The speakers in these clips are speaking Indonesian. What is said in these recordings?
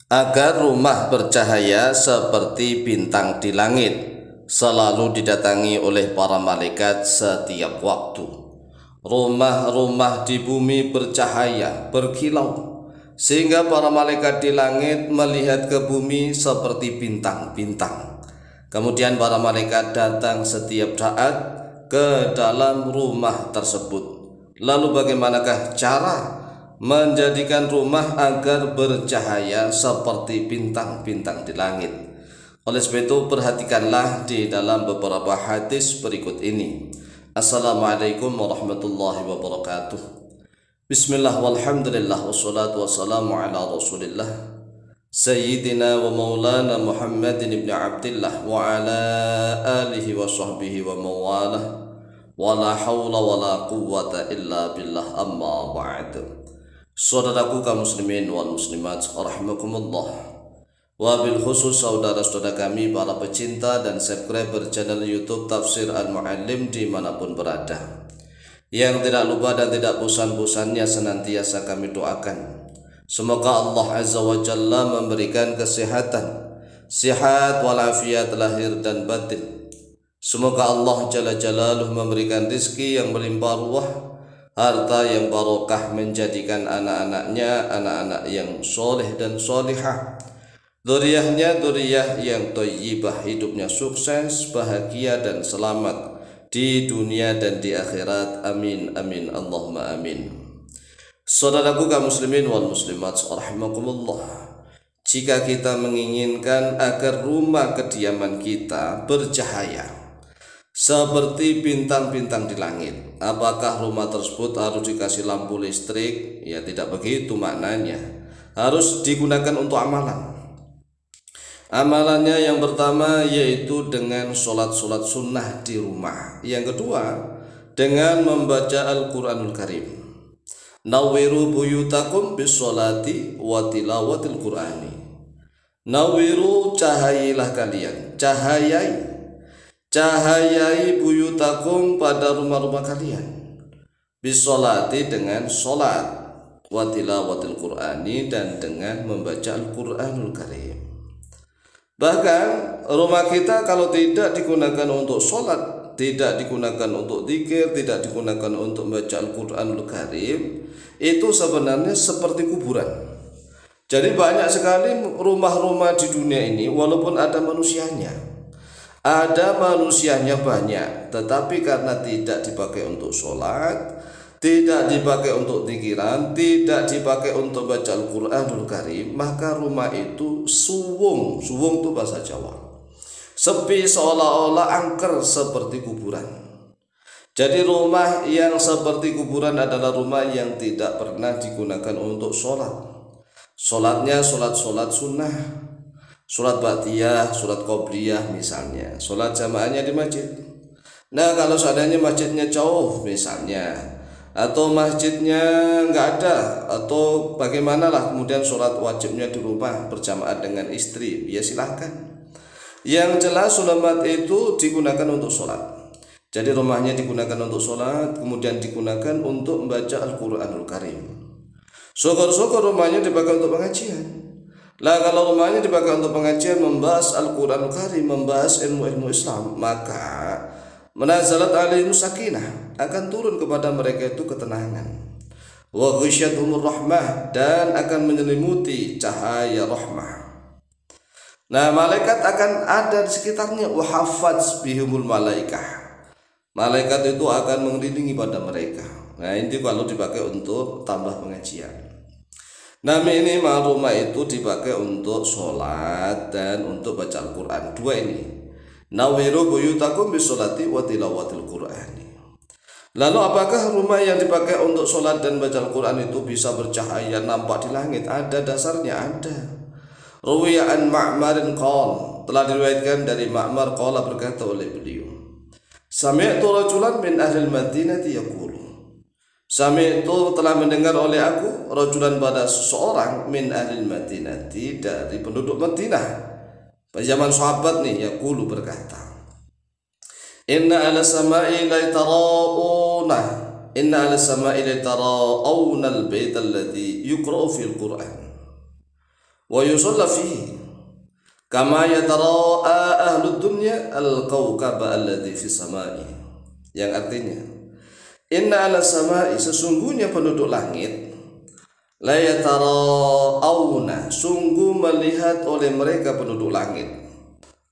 Agar rumah bercahaya seperti bintang di langit, selalu didatangi oleh para malaikat setiap waktu. Rumah-rumah di bumi bercahaya, berkilau, sehingga para malaikat di langit melihat ke bumi seperti bintang-bintang. Kemudian para malaikat datang setiap saat ke dalam rumah tersebut. Lalu bagaimanakah cara menjadikan rumah agar bercahaya seperti bintang-bintang di langit? Oleh sebab itu, perhatikanlah di dalam beberapa hadis berikut ini. Assalamualaikum warahmatullahi wabarakatuh. Bismillah walhamdulillah wassalatu wassalamu ala rasulillah Sayyidina wa maulana Muhammadin ibn Abdillah wa ala alihi wa sahbihi wa mawalah wa la hawla wa la quwwata illa billah, amma ba'd. Saudaraku kaum muslimin wal muslimat rahimakumullah, wabil khusus saudara-saudara kami para pecinta dan subscriber channel YouTube Tafsir Al-Muallim dimanapun berada, yang tidak lupa dan tidak bosan-bosannya senantiasa kami doakan semoga Allah Azza wa Jalla memberikan kesehatan, sihat walafiat lahir dan batin. Semoga Allah Jalla Jalaluh memberikan rizki yang melimpah ruah, harta yang barokah, menjadikan anak-anaknya anak-anak yang soleh dan solihah, dzurriyyahnya dzurriyyah yang thayyibah, hidupnya sukses, bahagia dan selamat di dunia dan di akhirat. Amin amin Allahumma amin. Saudaraku kaum muslimin wal muslimat rahimakumullah, jika kita menginginkan agar rumah kediaman kita bercahaya seperti bintang-bintang di langit, apakah rumah tersebut harus dikasih lampu listrik? Ya, tidak begitu maknanya. Harus digunakan untuk amalan. Amalannya yang pertama yaitu dengan sholat-sholat sunnah di rumah. Yang kedua, dengan membaca Al-Quranul Karim. Nawwiru buyutakum bisolati wa tilawatil Qur'ani. Nawwiru, cahayailah kalian, cahayai buyutakum pada rumah-rumah kalian, bisolati dengan solat, wa tilawatil Qur'ani dan dengan membaca Al-Quranul Karim. Bahkan rumah kita kalau tidak digunakan untuk solat, tidak digunakan untuk zikir, tidak digunakan untuk membaca Al-Quranul Karim, itu sebenarnya seperti kuburan. Jadi banyak sekali rumah-rumah di dunia ini walaupun ada manusianya banyak, tetapi karena tidak dipakai untuk sholat, tidak dipakai untuk zikiran, tidak dipakai untuk baca Al-Quranul Karim, maka rumah itu suwung itu bahasa Jawa, sepi, seolah-olah angker seperti kuburan. Jadi rumah yang seperti kuburan adalah rumah yang tidak pernah digunakan untuk sholat. Sholatnya sholat sunnah, sholat ba'diyah, sholat qobliyah misalnya, sholat jamaahnya di masjid. Nah, kalau seandainya masjidnya jauh misalnya, atau masjidnya nggak ada, atau bagaimanalah, kemudian sholat wajibnya di rumah berjamaah dengan istri, ya silahkan. Yang jelas sholat itu digunakan untuk sholat. Jadi rumahnya digunakan untuk sholat, kemudian digunakan untuk membaca Al-Quranul Karim. Syukur-syukur rumahnya dipakai untuk pengajian. Lah kalau rumahnya dipakai untuk pengajian, membahas Al-Quranul Karim, membahas ilmu-ilmu Islam, maka menazalat alaihim sakinah, akan turun kepada mereka itu ketenangan, wa ghisyatuhumur rahmah, dan akan menyelimuti cahaya rahmah. Nah, malaikat akan ada di sekitarnya, wa hafaz bihumul malaikah, malaikat itu akan mengelilingi pada mereka. Nah, ini kalau dipakai untuk tambah pengajian. Nah, minimal rumah itu dipakai untuk sholat dan untuk baca Al-Quran. Dua ini. Nawwiru buyutakum bisolati wa tilawatil Qur'ani. Lalu apakah rumah yang dipakai untuk sholat dan baca Al-Quran itu bisa bercahaya, nampak di langit? Ada dasarnya, ada. Ruwiya an Ma'marin qala, telah diriwayatkan dari Ma'mar qala, berkata oleh beliau, sami'tu rajulan min ahli al-Madinati yaqulu, sami'tu, telah mendengar oleh aku, rajulan, pada seseorang, min ahli al-Madinati, dari penduduk Madinah, pada zaman sahabat nih, yaqulu, berkata, inna ala sama'i la tara'una, inna ala sama'i la tara'una al-bait alladhi yuqra'u fil Qur'an. wa yusalla fihi kama yatara'a ahlud dunya al-kawkaba alladhi fi samai, yang artinya inna ala samai, sesungguhnya penduduk langit, la yatara'auna, sungguh melihat oleh mereka penduduk langit,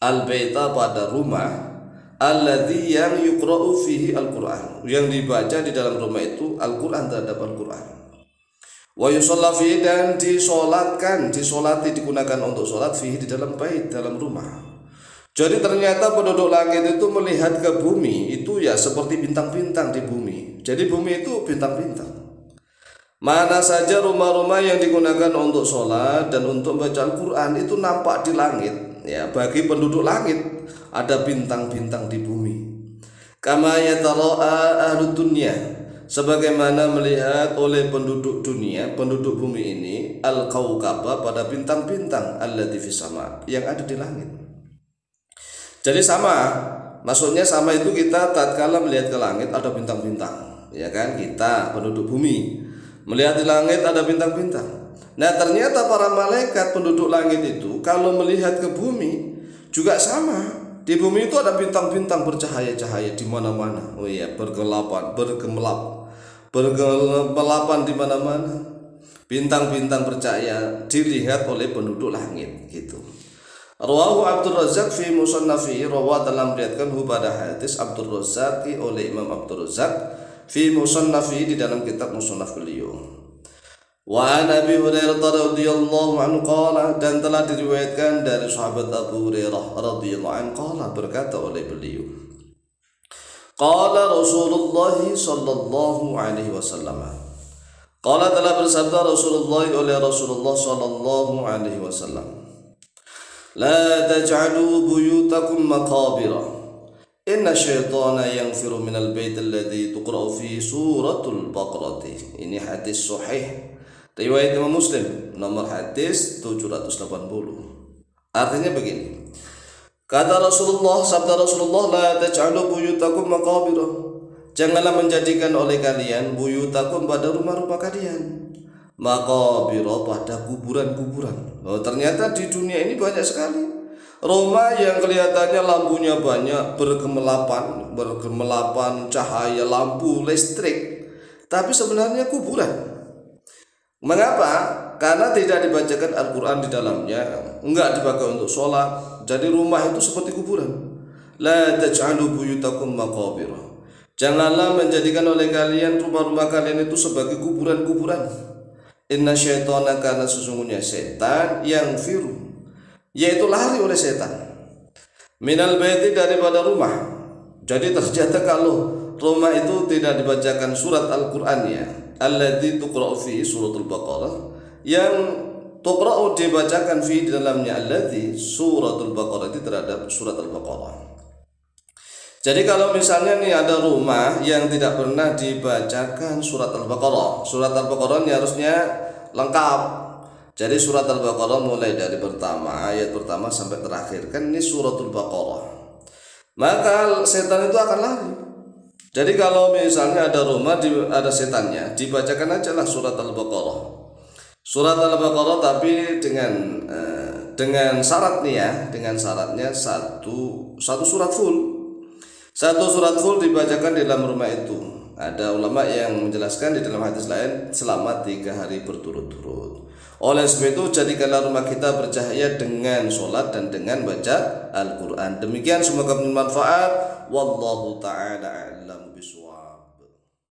al-baita, pada rumah, alladhi, yang yuqra'u fihi al-Qur'an, yang dibaca di dalam rumah itu Al-Qur'an, terhadap Al-Qur'an, wa yusalla fihi, dan disolati, digunakan untuk sholat, fihi, di dalam bait, dalam rumah. Jadi ternyata penduduk langit itu melihat ke bumi itu ya seperti bintang-bintang di bumi. Jadi bumi itu bintang-bintang. Mana saja rumah-rumah yang digunakan untuk sholat dan untuk baca Al-Quran itu nampak di langit. Ya, bagi penduduk langit ada bintang-bintang di bumi. Kama yatara'a ahlud dunya, sebagaimana melihat oleh penduduk dunia, penduduk bumi ini, al-kawkaba, pada bintang-bintang, allati fis sama, yang ada di langit. Jadi sama, maksudnya sama itu kita tatkala melihat ke langit ada bintang-bintang, ya kan? Kita penduduk bumi melihat di langit ada bintang-bintang. Nah, ternyata para malaikat penduduk langit itu kalau melihat ke bumi juga sama. Di bumi itu ada bintang-bintang bercahaya-cahaya di mana-mana. Oh iya, bergelapan di mana-mana. Bintang-bintang bercahaya dilihat oleh penduduk langit, gitu. Rawahu Abdul Razzaq fi Musannafi, rawa dalam meriwayatkan pada hadis Abdul Razzaq oleh Imam Abdul Razzaq fi Musannafi, di dalam kitab Musannaf beliau. Wa an Abi Hurairah radhiyallahu anhu qala, dan telah diriwayatkan dari sahabat Abu Hurairah radhiyallahu anhu qala, berkata oleh beliau, qala Rasulullah sallallahu alaihi wasallam, qala, telah bersabda Rasulullah oleh Rasulullah sallallahu alaihi wasallam, la taj'alu buyutakum maqabira, inna syaitana yanfiru minal bait alladhi tuqra'u fi suratul Baqarah. Ini hadis sahih riwayat Imam Muslim, nomor hadis 780. Artinya begini, kata Rasulullah, sabda Rasulullah, la taj'alu buyutakum maqabira, janganlah menjadikan oleh kalian buyutakum, pada rumah-rumah kalian, maqabira, pada kuburan-kuburan. Oh, ternyata di dunia ini banyak sekali rumah yang kelihatannya lampunya banyak, bergemelapan cahaya lampu listrik, tapi sebenarnya kuburan. Mengapa? Karena tidak dibacakan Al-Quran di dalamnya, enggak dipakai untuk sholat. Jadi rumah itu seperti kuburan. La taj'alu buyutakum maqabira, janganlah menjadikan oleh kalian rumah-rumah kalian itu sebagai kuburan-kuburan. Inna syaitana, karena sesungguhnya setan, yang firu, yaitu lari oleh setan, minal baiti, daripada rumah. Jadi ternyata kalau rumah itu tidak dibacakan surat Al-Qurannya, alladzi tuqra'u fi suratul Baqarah, yang tuqra'u dibacakan fi, di dalamnya, alladzi suratul Baqarah, itu terhadap surat Al-Baqarah. Jadi kalau misalnya nih ada rumah yang tidak pernah dibacakan surat Al-Baqarah, surat Al-Baqarah ini harusnya lengkap. Jadi surat Al-Baqarah mulai dari ayat pertama sampai terakhir, kan ini suratul Baqarah. Maka setan itu akan lari. Jadi kalau misalnya ada rumah ada setannya, dibacakan aja lah surat Al-Baqarah. Surat Al-Baqarah, tapi dengan syarat nih ya, dengan syaratnya satu surat full. Satu surat full dibacakan di dalam rumah itu. Ada ulama yang menjelaskan di dalam hadis lain selama 3 hari berturut-turut. Oleh sebab itu, jadikanlah rumah kita bercahaya dengan sholat dan dengan baca Al-Quran. Demikian, semoga bermanfaat. Wallahu ta'ala a'lam bishawab.